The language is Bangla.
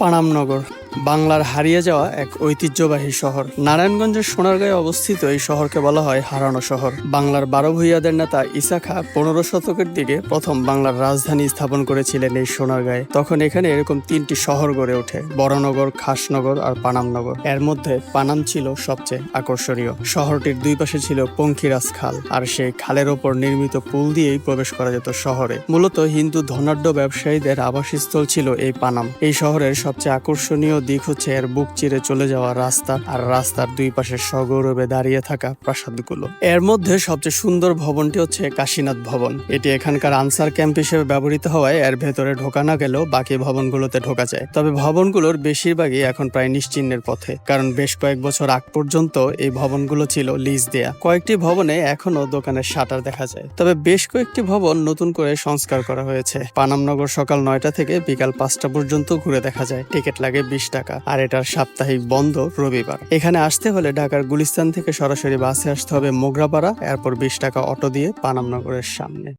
পানামনগর বাংলার হারিয়ে যাওয়া এক ঐতিহ্যবাহী শহর। নারায়ণগঞ্জের সোনারগাঁয়ে অবস্থিত এই শহরকে বলা হয় হারানো শহর। বাংলার 12 ভূঁইয়াদের নেতা ঈসা খাঁ 15 শতকের দিকে প্রথম বাংলার রাজধানী স্থাপন করেছিলেন এই সোনারগাঁয়ে। তখন এখানে এরকম 3টি শহর গড়ে ওঠে, বড়নগর, খাসনগর আর পানামনগর। এর মধ্যে পানাম ছিল সবচেয়ে আকর্ষণীয়। শহরটির দুই পাশে ছিল পঙ্খিরাজ খাল, আর সেই খালের ওপর নির্মিত পুল দিয়েই প্রবেশ করা যেত শহরে। মূলত হিন্দু ধনাঢ্য ব্যবসায়ীদের আবাসস্থল ছিল এই পানাম। এই শহরের সবচেয়ে আকর্ষণীয় দিক হচ্ছে এর বুক চিরে চলে যাওয়া রাস্তা, আর রাস্তার দুই পাশে সগৌরবে দাঁড়িয়ে থাকা প্রাসাদগুলো। এর মধ্যে সবচেয়ে সুন্দর ভবনটি হচ্ছে কাশীনাথ ভবন। এটি এখানকার আনসার ক্যাম্প হিসেবে ব্যবহৃত হওয়ায় এর ভেতরে ঢোকা না গেলেও বাকি ভবনগুলোতে ঢোকা যায়। তবে ভবনগুলোর বেশিরভাগই এখন প্রায় নিশ্চিহ্নের পথে, কারণ বেশ কয়েক বছর আগ পর্যন্ত এই ভবনগুলো ছিল লিজ দেয়া। কয়েকটি ভবনে এখনো দোকানের শাটার দেখা যায়, তবে বেশ কয়েকটি ভবন নতুন করে সংস্কার করা হয়েছে। পানামনগর সকাল 9টা থেকে বিকাল 5টা পর্যন্ত ঘুরে দেখা যায়। টিকিট লাগে 20 টাকা, আর এটার সাপ্তাহিক বন্ধ রবিবার। এখানে আসতে হলে ঢাকার গুলিস্তান থেকে সরাসরি বাসে আসতে হবে মোগরাপাড়া, এরপর 20 টাকা অটো দিয়ে পানামনগরের সামনে।